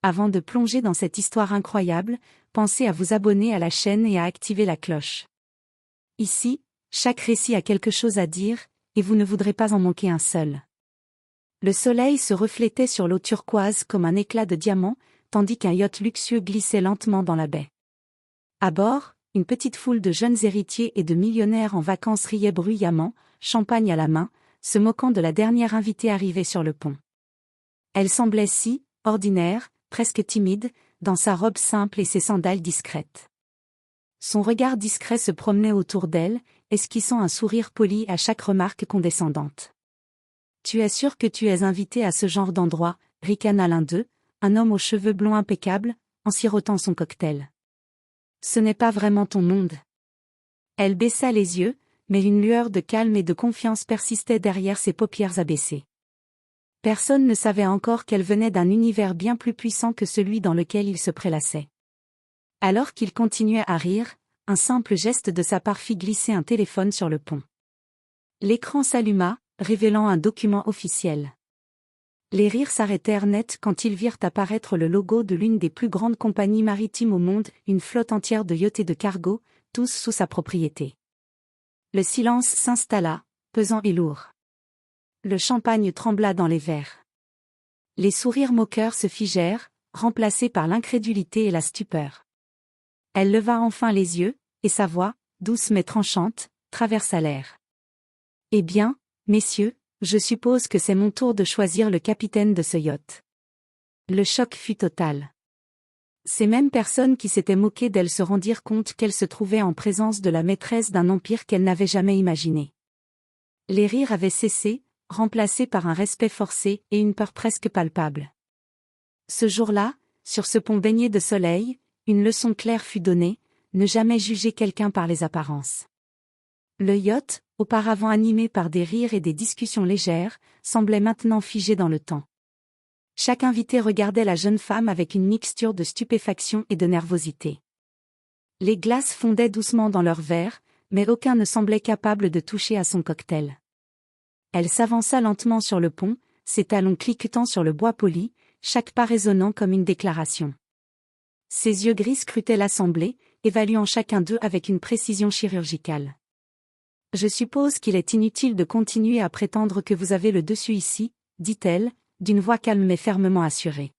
Avant de plonger dans cette histoire incroyable, pensez à vous abonner à la chaîne et à activer la cloche. Ici, chaque récit a quelque chose à dire, et vous ne voudrez pas en manquer un seul. Le soleil se reflétait sur l'eau turquoise comme un éclat de diamant, tandis qu'un yacht luxueux glissait lentement dans la baie. À bord, une petite foule de jeunes héritiers et de millionnaires en vacances riait bruyamment, champagne à la main, se moquant de la dernière invitée arrivée sur le pont. Elle semblait si ordinaire, presque timide, dans sa robe simple et ses sandales discrètes. Son regard discret se promenait autour d'elle, esquissant un sourire poli à chaque remarque condescendante. « Tu es sûr que tu es invité à ce genre d'endroit ?» ricana l'un d'eux, un homme aux cheveux blonds impeccables, en sirotant son cocktail. « Ce n'est pas vraiment ton monde. » Elle baissa les yeux, mais une lueur de calme et de confiance persistait derrière ses paupières abaissées. Personne ne savait encore qu'elle venait d'un univers bien plus puissant que celui dans lequel il se prélassait. Alors qu'il continuait à rire, un simple geste de sa part fit glisser un téléphone sur le pont. L'écran s'alluma, révélant un document officiel. Les rires s'arrêtèrent net quand ils virent apparaître le logo de l'une des plus grandes compagnies maritimes au monde, une flotte entière de yachts et de cargos, tous sous sa propriété. Le silence s'installa, pesant et lourd. Le champagne trembla dans les verres. Les sourires moqueurs se figèrent, remplacés par l'incrédulité et la stupeur. Elle leva enfin les yeux, et sa voix, douce mais tranchante, traversa l'air. « Eh bien, messieurs, je suppose que c'est mon tour de choisir le capitaine de ce yacht. » Le choc fut total. Ces mêmes personnes qui s'étaient moquées d'elle se rendirent compte qu'elle se trouvait en présence de la maîtresse d'un empire qu'elle n'avait jamais imaginé. Les rires avaient cessé, remplacés par un respect forcé et une peur presque palpable. Ce jour-là, sur ce pont baigné de soleil, une leçon claire fut donnée, ne jamais juger quelqu'un par les apparences. Le yacht, auparavant animé par des rires et des discussions légères, semblait maintenant figé dans le temps. Chaque invité regardait la jeune femme avec une mixture de stupéfaction et de nervosité. Les glaces fondaient doucement dans leurs verres, mais aucun ne semblait capable de toucher à son cocktail. Elle s'avança lentement sur le pont, ses talons cliquetant sur le bois poli, chaque pas résonnant comme une déclaration. Ses yeux gris scrutaient l'assemblée, évaluant chacun d'eux avec une précision chirurgicale. « Je suppose qu'il est inutile de continuer à prétendre que vous avez le dessus ici, » dit-elle, d'une voix calme mais fermement assurée.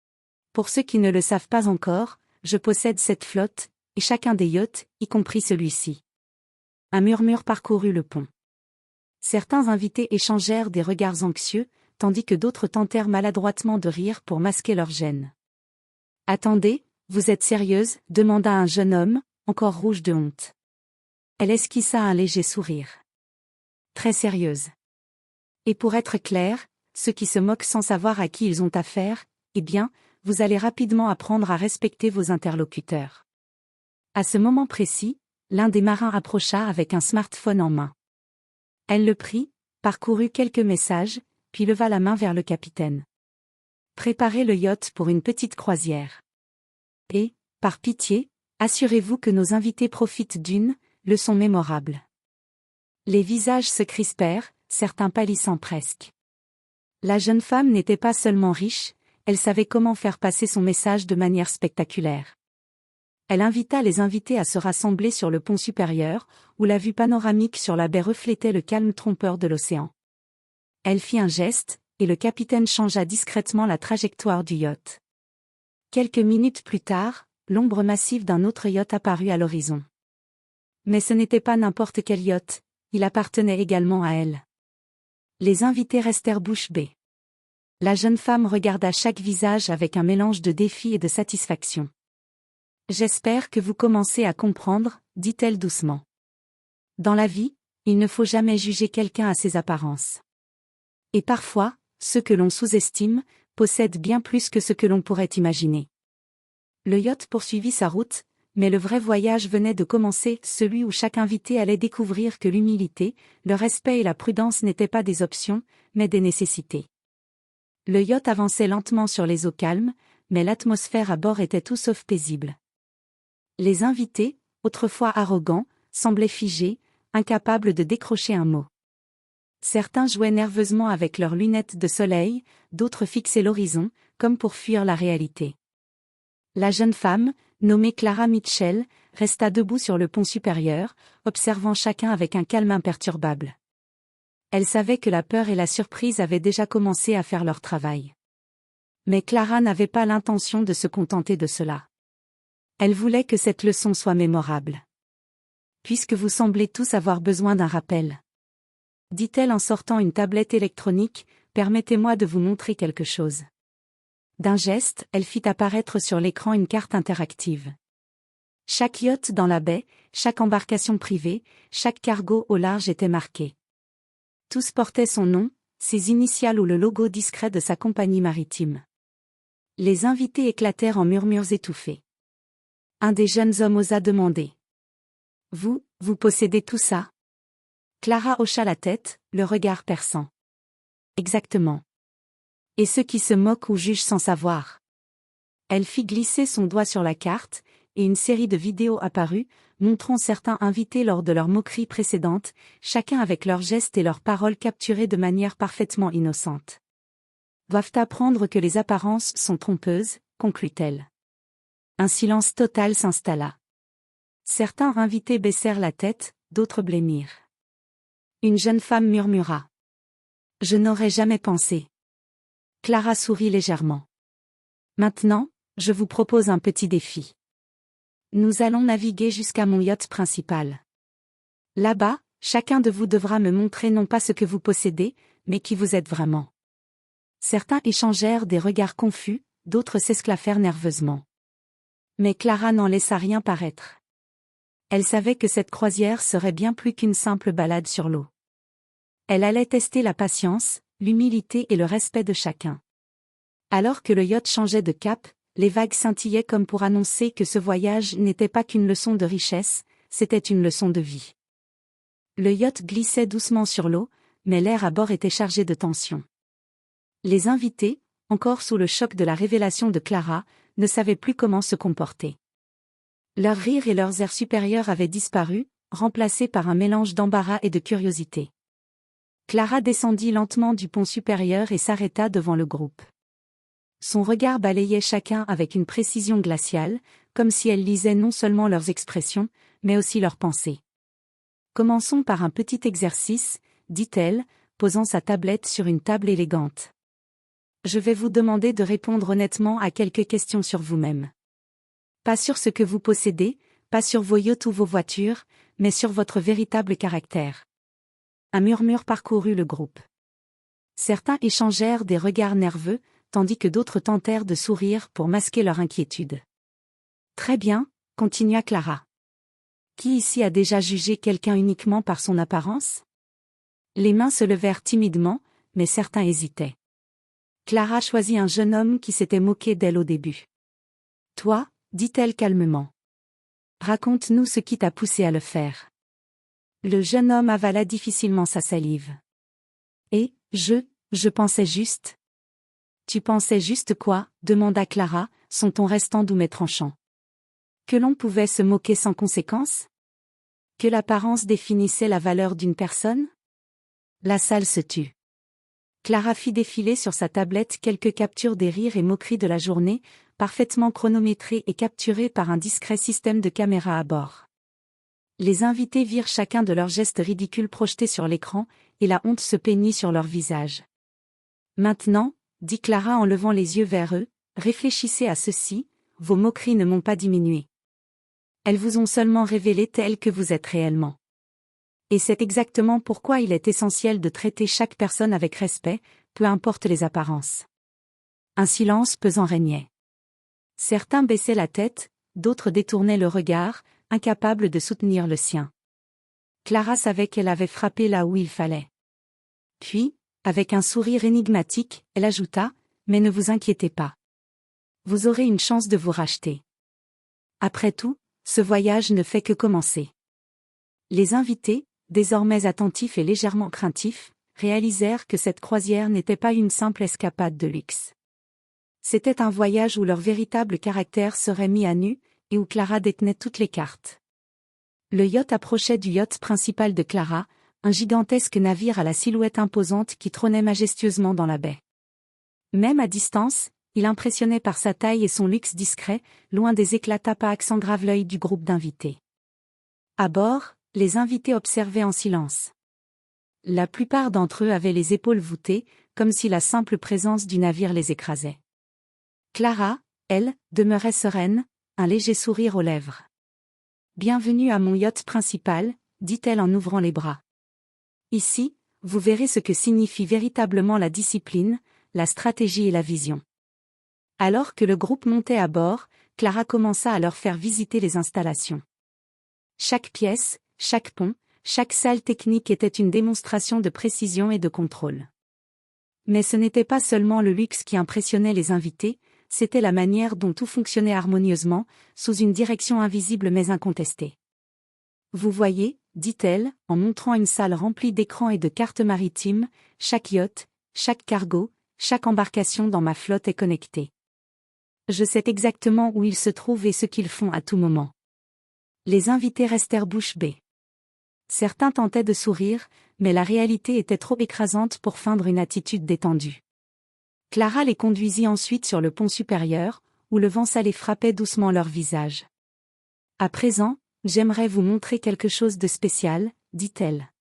« Pour ceux qui ne le savent pas encore, je possède cette flotte, et chacun des yachts, y compris celui-ci. » Un murmure parcourut le pont. Certains invités échangèrent des regards anxieux, tandis que d'autres tentèrent maladroitement de rire pour masquer leur gêne. « Attendez, vous êtes sérieuse ?» demanda un jeune homme, encore rouge de honte. Elle esquissa un léger sourire. « Très sérieuse. Et pour être clair, ceux qui se moquent sans savoir à qui ils ont affaire, eh bien, vous allez rapidement apprendre à respecter vos interlocuteurs. » À ce moment précis, l'un des marins approcha avec un smartphone en main. Elle le prit, parcourut quelques messages, puis leva la main vers le capitaine. « Préparez le yacht pour une petite croisière. Et, par pitié, assurez-vous que nos invités profitent d'une leçon mémorable. » Les visages se crispèrent, certains pâlissant presque. La jeune femme n'était pas seulement riche, elle savait comment faire passer son message de manière spectaculaire. Elle invita les invités à se rassembler sur le pont supérieur, où la vue panoramique sur la baie reflétait le calme trompeur de l'océan. Elle fit un geste, et le capitaine changea discrètement la trajectoire du yacht. Quelques minutes plus tard, l'ombre massive d'un autre yacht apparut à l'horizon. Mais ce n'était pas n'importe quel yacht, il appartenait également à elle. Les invités restèrent bouche bée. La jeune femme regarda chaque visage avec un mélange de défi et de satisfaction. « J'espère que vous commencez à comprendre, » dit-elle doucement. « Dans la vie, il ne faut jamais juger quelqu'un à ses apparences. Et parfois, ceux que l'on sous-estime, possèdent bien plus que ce que l'on pourrait imaginer. » Le yacht poursuivit sa route, mais le vrai voyage venait de commencer, celui où chaque invité allait découvrir que l'humilité, le respect et la prudence n'étaient pas des options, mais des nécessités. Le yacht avançait lentement sur les eaux calmes, mais l'atmosphère à bord était tout sauf paisible. Les invités, autrefois arrogants, semblaient figés, incapables de décrocher un mot. Certains jouaient nerveusement avec leurs lunettes de soleil, d'autres fixaient l'horizon, comme pour fuir la réalité. La jeune femme, nommée Clara Mitchell, resta debout sur le pont supérieur, observant chacun avec un calme imperturbable. Elle savait que la peur et la surprise avaient déjà commencé à faire leur travail. Mais Clara n'avait pas l'intention de se contenter de cela. Elle voulait que cette leçon soit mémorable. Puisque vous semblez tous avoir besoin d'un rappel, dit-elle en sortant une tablette électronique, permettez-moi de vous montrer quelque chose. D'un geste, elle fit apparaître sur l'écran une carte interactive. Chaque yacht dans la baie, chaque embarcation privée, chaque cargo au large était marqué. Tous portaient son nom, ses initiales ou le logo discret de sa compagnie maritime. Les invités éclatèrent en murmures étouffés. Un des jeunes hommes osa demander. « Vous possédez tout ça ?» Clara hocha la tête, le regard perçant. « Exactement. Et ceux qui se moquent ou jugent sans savoir ?» Elle fit glisser son doigt sur la carte, et une série de vidéos apparut, montrant certains invités lors de leur moquerie précédente, chacun avec leurs gestes et leurs paroles capturées de manière parfaitement innocente. Doivent apprendre que les apparences sont trompeuses, conclut-elle. Un silence total s'installa. Certains invités baissèrent la tête, d'autres blêmirent. Une jeune femme murmura. « Je n'aurais jamais pensé. » Clara sourit légèrement. « Maintenant, je vous propose un petit défi. Nous allons naviguer jusqu'à mon yacht principal. Là-bas, chacun de vous devra me montrer non pas ce que vous possédez, mais qui vous êtes vraiment. » Certains échangèrent des regards confus, d'autres s'esclaffèrent nerveusement. Mais Clara n'en laissa rien paraître. Elle savait que cette croisière serait bien plus qu'une simple balade sur l'eau. Elle allait tester la patience, l'humilité et le respect de chacun. Alors que le yacht changeait de cap, les vagues scintillaient comme pour annoncer que ce voyage n'était pas qu'une leçon de richesse, c'était une leçon de vie. Le yacht glissait doucement sur l'eau, mais l'air à bord était chargé de tension. Les invités, encore sous le choc de la révélation de Clara, ne savaient plus comment se comporter. Leurs rires et leurs airs supérieurs avaient disparu, remplacés par un mélange d'embarras et de curiosité. Clara descendit lentement du pont supérieur et s'arrêta devant le groupe. Son regard balayait chacun avec une précision glaciale, comme si elle lisait non seulement leurs expressions, mais aussi leurs pensées. « Commençons par un petit exercice, » dit-elle, posant sa tablette sur une table élégante. « Je vais vous demander de répondre honnêtement à quelques questions sur vous-même. Pas sur ce que vous possédez, pas sur vos yachts ou vos voitures, mais sur votre véritable caractère. » Un murmure parcourut le groupe. Certains échangèrent des regards nerveux, tandis que d'autres tentèrent de sourire pour masquer leur inquiétude. « Très bien, » continua Clara. « Qui ici a déjà jugé quelqu'un uniquement par son apparence ?» Les mains se levèrent timidement, mais certains hésitaient. Clara choisit un jeune homme qui s'était moqué d'elle au début. « Toi, » dit-elle calmement. « Raconte-nous ce qui t'a poussé à le faire. » Le jeune homme avala difficilement sa salive. « Et, je pensais juste. »« Tu pensais juste quoi ?» demanda Clara, son ton restant doux mais tranchant. « Que l'on pouvait se moquer sans conséquence ? Que l'apparence définissait la valeur d'une personne ? » La salle se tut. Clara fit défiler sur sa tablette quelques captures des rires et moqueries de la journée, parfaitement chronométrées et capturées par un discret système de caméra à bord. Les invités virent chacun de leurs gestes ridicules projetés sur l'écran, et la honte se peignit sur leurs visages. « Maintenant, » dit Clara en levant les yeux vers eux, « réfléchissez à ceci, vos moqueries ne m'ont pas diminué. Elles vous ont seulement révélé tel que vous êtes réellement. Et c'est exactement pourquoi il est essentiel de traiter chaque personne avec respect, peu importe les apparences. » Un silence pesant régnait. Certains baissaient la tête, d'autres détournaient le regard, incapables de soutenir le sien. Clara savait qu'elle avait frappé là où il fallait. Puis, avec un sourire énigmatique, elle ajouta, « Mais ne vous inquiétez pas. Vous aurez une chance de vous racheter. Après tout, ce voyage ne fait que commencer. » Les invités, désormais attentifs et légèrement craintifs, réalisèrent que cette croisière n'était pas une simple escapade de luxe. C'était un voyage où leur véritable caractère serait mis à nu, et où Clara détenait toutes les cartes. Le yacht approchait du yacht principal de Clara, un gigantesque navire à la silhouette imposante qui trônait majestueusement dans la baie. Même à distance, Il impressionnait par sa taille et son luxe discret, loin des éclats à accent grave l'œil du groupe d'invités. À bord, les invités observaient en silence. La plupart d'entre eux avaient les épaules voûtées, comme si la simple présence du navire les écrasait. Clara, elle, demeurait sereine, un léger sourire aux lèvres. « Bienvenue à mon yacht principal », dit-elle en ouvrant les bras. « Ici, vous verrez ce que signifie véritablement la discipline, la stratégie et la vision. » Alors que le groupe montait à bord, Clara commença à leur faire visiter les installations. Chaque pièce, chaque pont, chaque salle technique était une démonstration de précision et de contrôle. Mais ce n'était pas seulement le luxe qui impressionnait les invités, c'était la manière dont tout fonctionnait harmonieusement, sous une direction invisible mais incontestée. « Vous voyez, dit-elle, en montrant une salle remplie d'écrans et de cartes maritimes, chaque yacht, chaque cargo, chaque embarcation dans ma flotte est connectée. Je sais exactement où ils se trouvent et ce qu'ils font à tout moment. » Les invités restèrent bouche bée. Certains tentaient de sourire, mais la réalité était trop écrasante pour feindre une attitude détendue. Clara les conduisit ensuite sur le pont supérieur, où le vent salé frappait doucement leur visage. « À présent, j'aimerais vous montrer quelque chose de spécial, » dit-elle.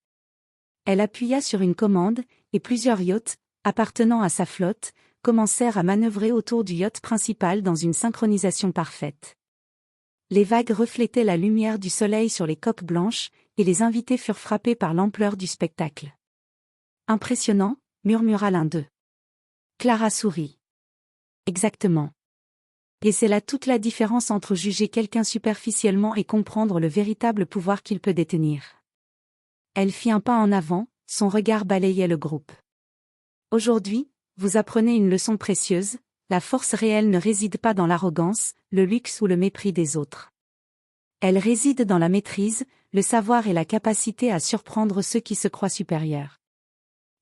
Elle appuya sur une commande, et plusieurs yachts, appartenant à sa flotte, commencèrent à manœuvrer autour du yacht principal dans une synchronisation parfaite. Les vagues reflétaient la lumière du soleil sur les coques blanches, et les invités furent frappés par l'ampleur du spectacle. « Impressionnant », murmura l'un d'eux. Clara sourit. « Exactement. Et c'est là toute la différence entre juger quelqu'un superficiellement et comprendre le véritable pouvoir qu'il peut détenir. » Elle fit un pas en avant, son regard balayait le groupe. « Aujourd'hui, vous apprenez une leçon précieuse, la force réelle ne réside pas dans l'arrogance, le luxe ou le mépris des autres. Elle réside dans la maîtrise, le savoir et la capacité à surprendre ceux qui se croient supérieurs. »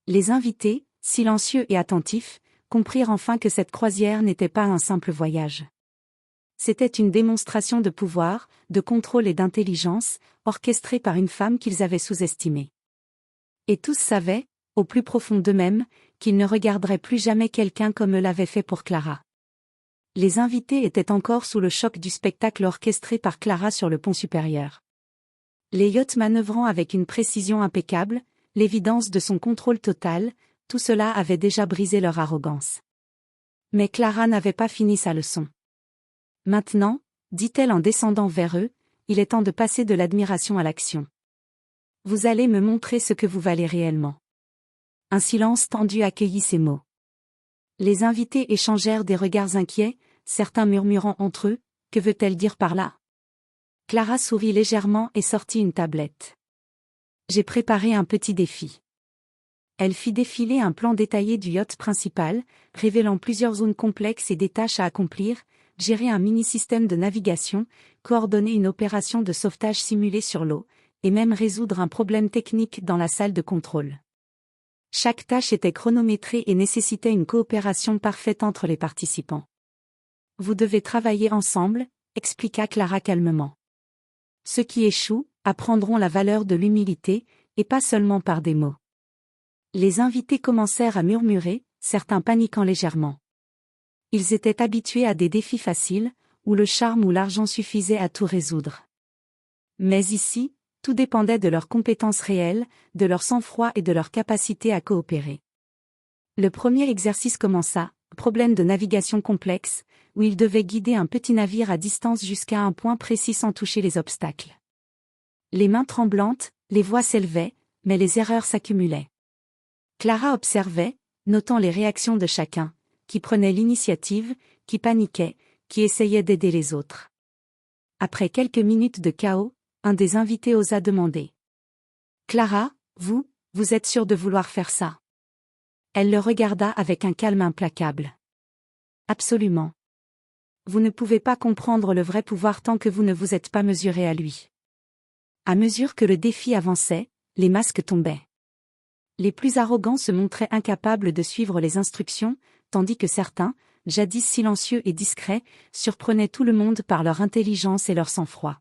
Les invités, silencieux et attentifs, comprirent enfin que cette croisière n'était pas un simple voyage. C'était une démonstration de pouvoir, de contrôle et d'intelligence, orchestrée par une femme qu'ils avaient sous-estimée. Et tous savaient, au plus profond d'eux-mêmes, qu'ils ne regarderaient plus jamais quelqu'un comme eux l'avaient fait pour Clara. Les invités étaient encore sous le choc du spectacle orchestré par Clara sur le pont supérieur. Les yachts manœuvrant avec une précision impeccable, l'évidence de son contrôle total, tout cela avait déjà brisé leur arrogance. Mais Clara n'avait pas fini sa leçon. « Maintenant, » dit-elle en descendant vers eux, « il est temps de passer de l'admiration à l'action. Vous allez me montrer ce que vous valez réellement. » Un silence tendu accueillit ces mots. Les invités échangèrent des regards inquiets, certains murmurant entre eux, « Que veut-elle dire par là ?» Clara sourit légèrement et sortit une tablette. « J'ai préparé un petit défi. » Elle fit défiler un plan détaillé du yacht principal, révélant plusieurs zones complexes et des tâches à accomplir, gérer un mini-système de navigation, coordonner une opération de sauvetage simulée sur l'eau, et même résoudre un problème technique dans la salle de contrôle. Chaque tâche était chronométrée et nécessitait une coopération parfaite entre les participants. « Vous devez travailler ensemble », expliqua Clara calmement. « Ceux qui échouent apprendront la valeur de l'humilité, et pas seulement par des mots. » Les invités commencèrent à murmurer, certains paniquant légèrement. Ils étaient habitués à des défis faciles, où le charme ou l'argent suffisaient à tout résoudre. Mais ici, tout dépendait de leurs compétences réelles, de leur sang-froid et de leur capacité à coopérer. Le premier exercice commença, problème de navigation complexe, où ils devaient guider un petit navire à distance jusqu'à un point précis sans toucher les obstacles. Les mains tremblantes, les voix s'élevaient, mais les erreurs s'accumulaient. Clara observait, notant les réactions de chacun, qui prenait l'initiative, qui paniquait, qui essayait d'aider les autres. Après quelques minutes de chaos, un des invités osa demander. « Clara, vous êtes sûre de vouloir faire ça ?» Elle le regarda avec un calme implacable. « Absolument. Vous ne pouvez pas comprendre le vrai pouvoir tant que vous ne vous êtes pas mesuré à lui. » À mesure que le défi avançait, les masques tombaient. Les plus arrogants se montraient incapables de suivre les instructions, tandis que certains, jadis silencieux et discrets, surprenaient tout le monde par leur intelligence et leur sang-froid.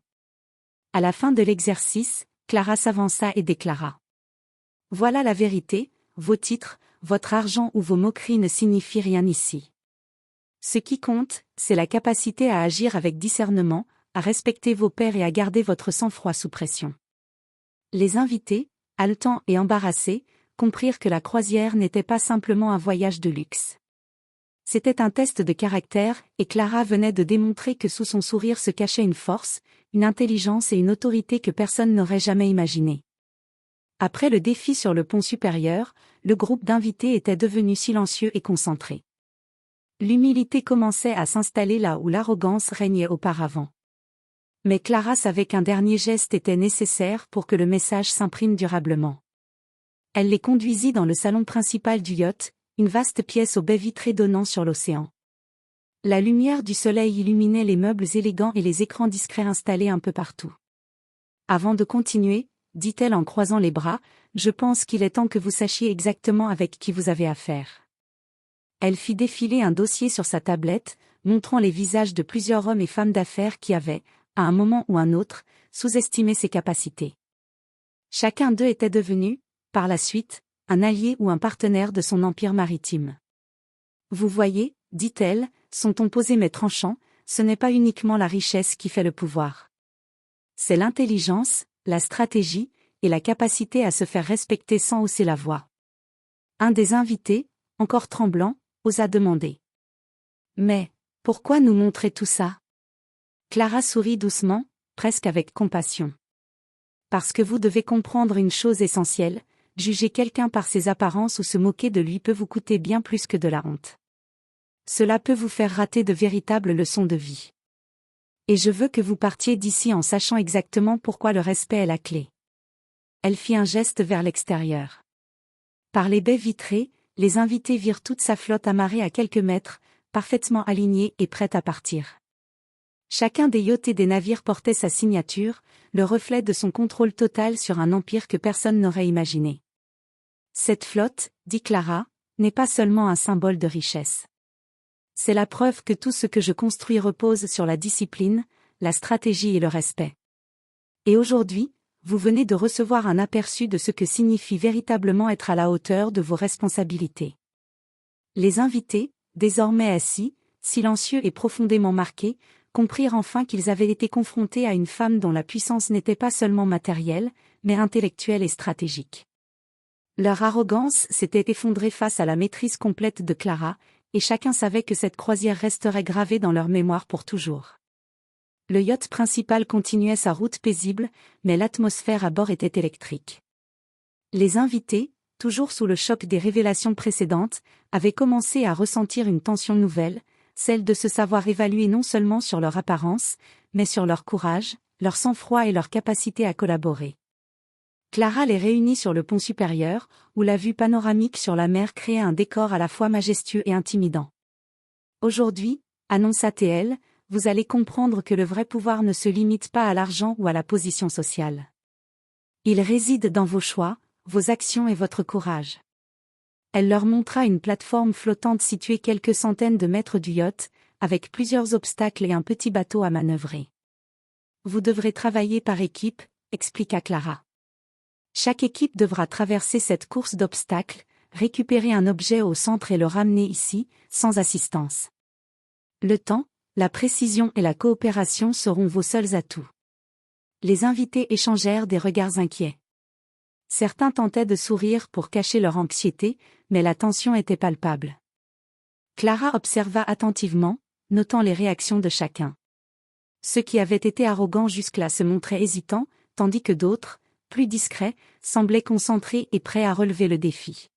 À la fin de l'exercice, Clara s'avança et déclara. « Voilà la vérité, vos titres, votre argent ou vos moqueries ne signifient rien ici. Ce qui compte, c'est la capacité à agir avec discernement, à respecter vos pairs et à garder votre sang-froid sous pression. Les invités, haletants et embarrassés, comprirent que la croisière n'était pas simplement un voyage de luxe. C'était un test de caractère, et Clara venait de démontrer que sous son sourire se cachait une force, une intelligence et une autorité que personne n'aurait jamais imaginées. Après le défi sur le pont supérieur, le groupe d'invités était devenu silencieux et concentré. L'humilité commençait à s'installer là où l'arrogance régnait auparavant. Mais Clara savait qu'un dernier geste était nécessaire pour que le message s'imprime durablement. Elle les conduisit dans le salon principal du yacht, une vaste pièce aux baies vitrées donnant sur l'océan. La lumière du soleil illuminait les meubles élégants et les écrans discrets installés un peu partout. Avant de continuer, dit-elle en croisant les bras, je pense qu'il est temps que vous sachiez exactement avec qui vous avez affaire. Elle fit défiler un dossier sur sa tablette, montrant les visages de plusieurs hommes et femmes d'affaires qui avaient, à un moment ou un autre, sous-estimé ses capacités. Chacun d'eux était devenu, par la suite, un allié ou un partenaire de son empire maritime. Vous voyez, dit-elle, son ton posé mais tranchant, ce n'est pas uniquement la richesse qui fait le pouvoir. C'est l'intelligence, la stratégie, et la capacité à se faire respecter sans hausser la voix. Un des invités, encore tremblant, osa demander. Mais, pourquoi nous montrer tout ça? Clara sourit doucement, presque avec compassion. Parce que vous devez comprendre une chose essentielle, juger quelqu'un par ses apparences ou se moquer de lui peut vous coûter bien plus que de la honte. Cela peut vous faire rater de véritables leçons de vie. Et je veux que vous partiez d'ici en sachant exactement pourquoi le respect est la clé. Elle fit un geste vers l'extérieur. Par les baies vitrées, les invités virent toute sa flotte amarrée à quelques mètres, parfaitement alignée et prête à partir. Chacun des yachts et des navires portait sa signature, le reflet de son contrôle total sur un empire que personne n'aurait imaginé. Cette flotte, dit Clara, n'est pas seulement un symbole de richesse. C'est la preuve que tout ce que je construis repose sur la discipline, la stratégie et le respect. Et aujourd'hui, vous venez de recevoir un aperçu de ce que signifie véritablement être à la hauteur de vos responsabilités. Les invités, désormais assis, silencieux et profondément marqués, comprirent enfin qu'ils avaient été confrontés à une femme dont la puissance n'était pas seulement matérielle, mais intellectuelle et stratégique. Leur arrogance s'était effondrée face à la maîtrise complète de Clara, et chacun savait que cette croisière resterait gravée dans leur mémoire pour toujours. Le yacht principal continuait sa route paisible, mais l'atmosphère à bord était électrique. Les invités, toujours sous le choc des révélations précédentes, avaient commencé à ressentir une tension nouvelle, celle de se savoir évaluer non seulement sur leur apparence, mais sur leur courage, leur sang-froid et leur capacité à collaborer. Clara les réunit sur le pont supérieur, où la vue panoramique sur la mer créait un décor à la fois majestueux et intimidant. Aujourd'hui, annonça-t-elle, vous allez comprendre que le vrai pouvoir ne se limite pas à l'argent ou à la position sociale. Il réside dans vos choix, vos actions et votre courage. Elle leur montra une plateforme flottante située quelques centaines de mètres du yacht, avec plusieurs obstacles et un petit bateau à manœuvrer. Vous devrez travailler par équipe, expliqua Clara. Chaque équipe devra traverser cette course d'obstacles, récupérer un objet au centre et le ramener ici, sans assistance. Le temps, la précision et la coopération seront vos seuls atouts. Les invités échangèrent des regards inquiets. Certains tentaient de sourire pour cacher leur anxiété, mais la tension était palpable. Clara observa attentivement, notant les réactions de chacun. Ceux qui avaient été arrogants jusque-là se montraient hésitants, tandis que d'autres, plus discrets, semblaient concentrés et prêts à relever le défi.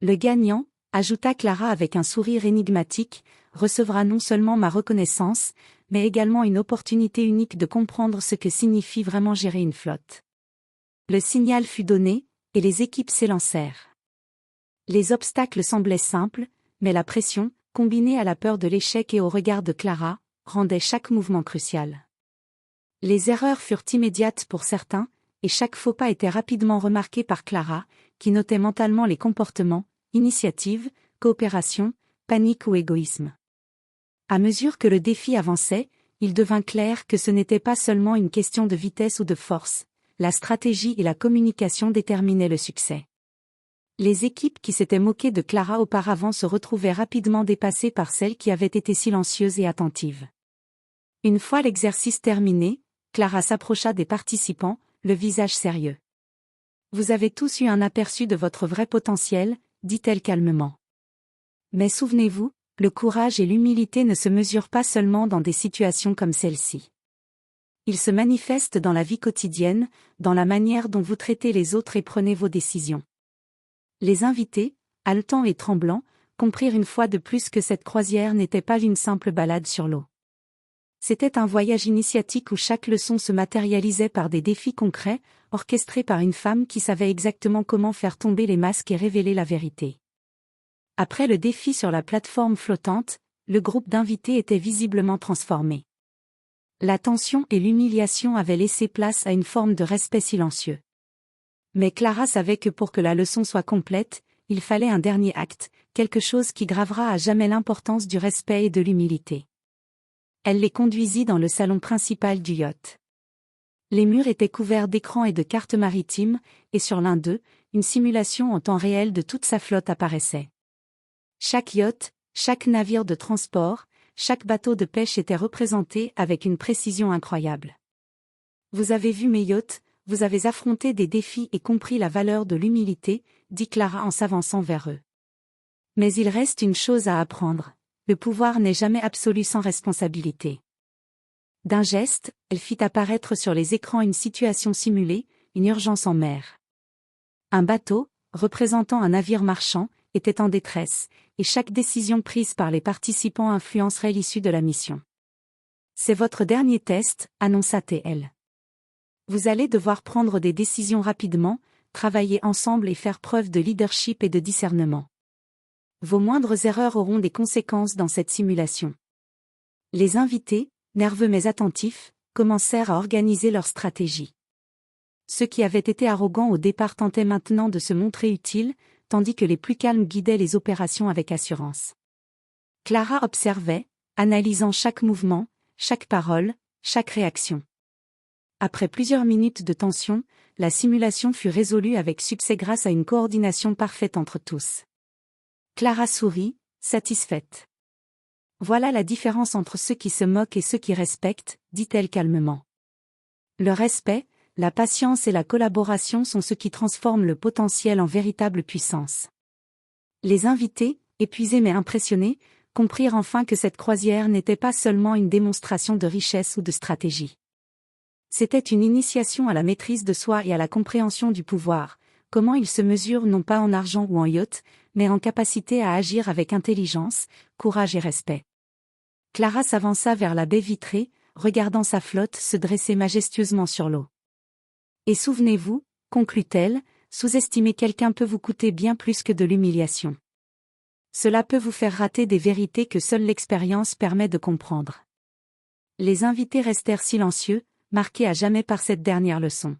Le gagnant, ajouta Clara avec un sourire énigmatique, recevra non seulement ma reconnaissance, mais également une opportunité unique de comprendre ce que signifie vraiment gérer une flotte. Le signal fut donné, et les équipes s'élancèrent. Les obstacles semblaient simples, mais la pression, combinée à la peur de l'échec et au regard de Clara, rendait chaque mouvement crucial. Les erreurs furent immédiates pour certains, et chaque faux pas était rapidement remarqué par Clara, qui notait mentalement les comportements, initiative, coopération, panique ou égoïsme. À mesure que le défi avançait, il devint clair que ce n'était pas seulement une question de vitesse ou de force, la stratégie et la communication déterminaient le succès. Les équipes qui s'étaient moquées de Clara auparavant se retrouvaient rapidement dépassées par celles qui avaient été silencieuses et attentives. Une fois l'exercice terminé, Clara s'approcha des participants, le visage sérieux. « Vous avez tous eu un aperçu de votre vrai potentiel », dit-elle calmement. Mais souvenez-vous, le courage et l'humilité ne se mesurent pas seulement dans des situations comme celle-ci. Ils se manifestent dans la vie quotidienne, dans la manière dont vous traitez les autres et prenez vos décisions. Les invités, haletants et tremblants, comprirent une fois de plus que cette croisière n'était pas une simple balade sur l'eau. C'était un voyage initiatique où chaque leçon se matérialisait par des défis concrets, orchestrés par une femme qui savait exactement comment faire tomber les masques et révéler la vérité. Après le défi sur la plateforme flottante, le groupe d'invités était visiblement transformé. La tension et l'humiliation avaient laissé place à une forme de respect silencieux. Mais Clara savait que pour que la leçon soit complète, il fallait un dernier acte, quelque chose qui gravera à jamais l'importance du respect et de l'humilité. Elle les conduisit dans le salon principal du yacht. Les murs étaient couverts d'écrans et de cartes maritimes, et sur l'un d'eux, une simulation en temps réel de toute sa flotte apparaissait. Chaque yacht, chaque navire de transport, chaque bateau de pêche était représenté avec une précision incroyable. Vous avez vu mes yachts, vous avez affronté des défis et compris la valeur de l'humilité, dit Clara en s'avançant vers eux. Mais il reste une chose à apprendre. Le pouvoir n'est jamais absolu sans responsabilité. D'un geste, elle fit apparaître sur les écrans une situation simulée, une urgence en mer. Un bateau, représentant un navire marchand, était en détresse, et chaque décision prise par les participants influencerait l'issue de la mission. « C'est votre dernier test », annonça-t-elle. Vous allez devoir prendre des décisions rapidement, travailler ensemble et faire preuve de leadership et de discernement. Vos moindres erreurs auront des conséquences dans cette simulation. Les invités, nerveux mais attentifs, commencèrent à organiser leur stratégie. Ceux qui avaient été arrogants au départ tentaient maintenant de se montrer utiles, tandis que les plus calmes guidaient les opérations avec assurance. Clara observait, analysant chaque mouvement, chaque parole, chaque réaction. Après plusieurs minutes de tension, la simulation fut résolue avec succès grâce à une coordination parfaite entre tous. Clara sourit, satisfaite. Voilà la différence entre ceux qui se moquent et ceux qui respectent, dit-elle calmement. Le respect, la patience et la collaboration sont ce qui transforment le potentiel en véritable puissance. Les invités, épuisés mais impressionnés, comprirent enfin que cette croisière n'était pas seulement une démonstration de richesse ou de stratégie. C'était une initiation à la maîtrise de soi et à la compréhension du pouvoir, comment il se mesure non pas en argent ou en yacht, mais en capacité à agir avec intelligence, courage et respect. Clara s'avança vers la baie vitrée, regardant sa flotte se dresser majestueusement sur l'eau. Et souvenez-vous, conclut-elle, sous-estimer quelqu'un peut vous coûter bien plus que de l'humiliation. Cela peut vous faire rater des vérités que seule l'expérience permet de comprendre. Les invités restèrent silencieux, marqués à jamais par cette dernière leçon.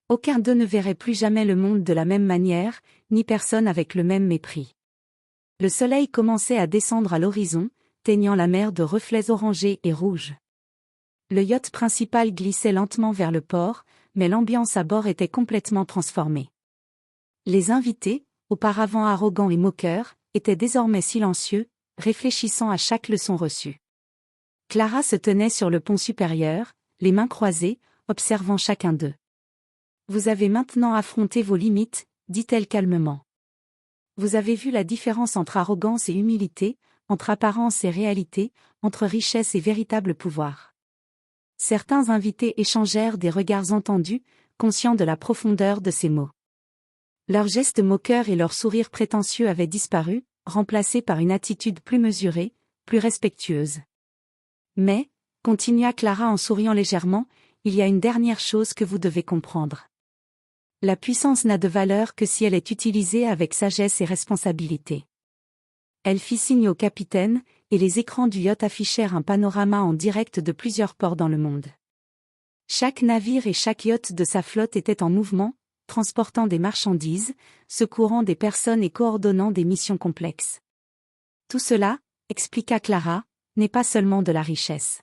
Aucun d'eux ne verrait plus jamais le monde de la même manière, ni personne avec le même mépris. Le soleil commençait à descendre à l'horizon, teignant la mer de reflets orangés et rouges. Le yacht principal glissait lentement vers le port, mais l'ambiance à bord était complètement transformée. Les invités, auparavant arrogants et moqueurs, étaient désormais silencieux, réfléchissant à chaque leçon reçue. Clara se tenait sur le pont supérieur, les mains croisées, observant chacun d'eux. Vous avez maintenant affronté vos limites, dit-elle calmement. Vous avez vu la différence entre arrogance et humilité, entre apparence et réalité, entre richesse et véritable pouvoir. Certains invités échangèrent des regards entendus, conscients de la profondeur de ces mots. Leurs gestes moqueurs et leurs sourires prétentieux avaient disparu, remplacés par une attitude plus mesurée, plus respectueuse. Mais, continua Clara en souriant légèrement, il y a une dernière chose que vous devez comprendre. La puissance n'a de valeur que si elle est utilisée avec sagesse et responsabilité. Elle fit signe au capitaine, et les écrans du yacht affichèrent un panorama en direct de plusieurs ports dans le monde. Chaque navire et chaque yacht de sa flotte était en mouvement, transportant des marchandises, secourant des personnes et coordonnant des missions complexes. Tout cela, expliqua Clara, n'est pas seulement de la richesse.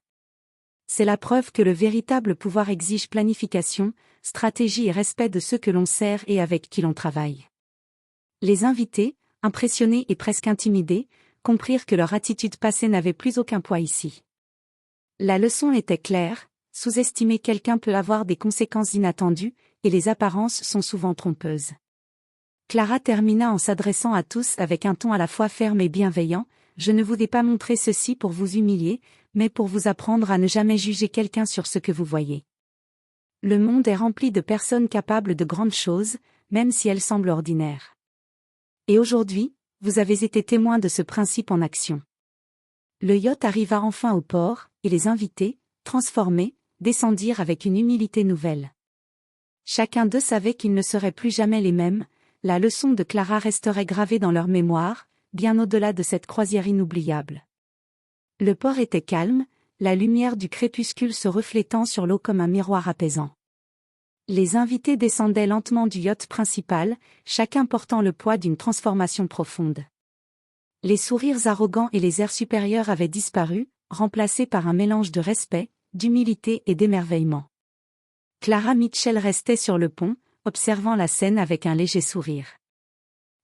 C'est la preuve que le véritable pouvoir exige planification, stratégie et respect de ceux que l'on sert et avec qui l'on travaille. Les invités, impressionnés et presque intimidés, comprirent que leur attitude passée n'avait plus aucun poids ici. La leçon était claire, sous-estimer quelqu'un peut avoir des conséquences inattendues, et les apparences sont souvent trompeuses. Clara termina en s'adressant à tous avec un ton à la fois ferme et bienveillant. Je ne vous ai pas montré ceci pour vous humilier, mais pour vous apprendre à ne jamais juger quelqu'un sur ce que vous voyez. Le monde est rempli de personnes capables de grandes choses, même si elles semblent ordinaires. Et aujourd'hui, vous avez été témoin de ce principe en action. Le yacht arriva enfin au port, et les invités, transformés, descendirent avec une humilité nouvelle. Chacun d'eux savait qu'ils ne seraient plus jamais les mêmes. La leçon de Clara resterait gravée dans leur mémoire, bien au-delà de cette croisière inoubliable. Le port était calme, la lumière du crépuscule se reflétant sur l'eau comme un miroir apaisant. Les invités descendaient lentement du yacht principal, chacun portant le poids d'une transformation profonde. Les sourires arrogants et les airs supérieurs avaient disparu, remplacés par un mélange de respect, d'humilité et d'émerveillement. Clara Mitchell restait sur le pont, observant la scène avec un léger sourire.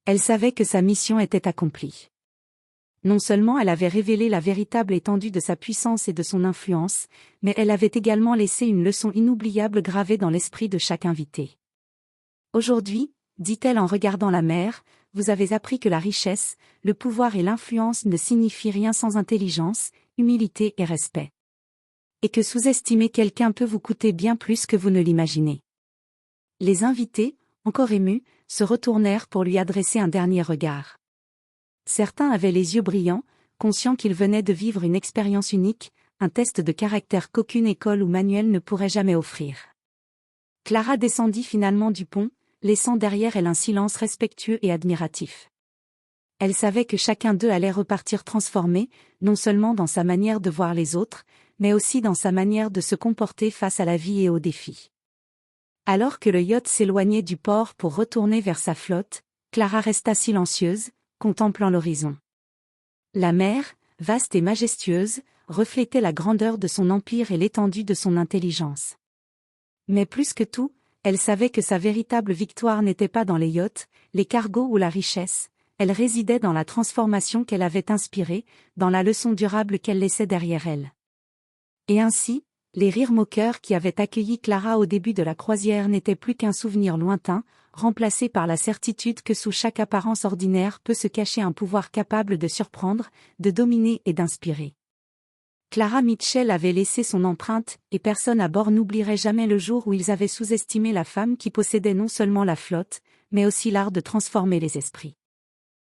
Elle savait que sa mission était accomplie. Non seulement elle avait révélé la véritable étendue de sa puissance et de son influence, mais elle avait également laissé une leçon inoubliable gravée dans l'esprit de chaque invité. Aujourd'hui, dit-elle en regardant la mer, vous avez appris que la richesse, le pouvoir et l'influence ne signifient rien sans intelligence, humilité et respect. Et que sous-estimer quelqu'un peut vous coûter bien plus que vous ne l'imaginez. Les invités, encore émus, se retournèrent pour lui adresser un dernier regard. Certains avaient les yeux brillants, conscients qu'ils venaient de vivre une expérience unique, un test de caractère qu'aucune école ou manuel ne pourrait jamais offrir. Clara descendit finalement du pont, laissant derrière elle un silence respectueux et admiratif. Elle savait que chacun d'eux allait repartir transformé, non seulement dans sa manière de voir les autres, mais aussi dans sa manière de se comporter face à la vie et aux défis. Alors que le yacht s'éloignait du port pour retourner vers sa flotte, Clara resta silencieuse, contemplant l'horizon. La mer, vaste et majestueuse, reflétait la grandeur de son empire et l'étendue de son intelligence. Mais plus que tout, elle savait que sa véritable victoire n'était pas dans les yachts, les cargos ou la richesse, elle résidait dans la transformation qu'elle avait inspirée, dans la leçon durable qu'elle laissait derrière elle. Et ainsi, les rires moqueurs qui avaient accueilli Clara au début de la croisière n'étaient plus qu'un souvenir lointain, remplacé par la certitude que sous chaque apparence ordinaire peut se cacher un pouvoir capable de surprendre, de dominer et d'inspirer. Clara Mitchell avait laissé son empreinte, et personne à bord n'oublierait jamais le jour où ils avaient sous-estimé la femme qui possédait non seulement la flotte, mais aussi l'art de transformer les esprits.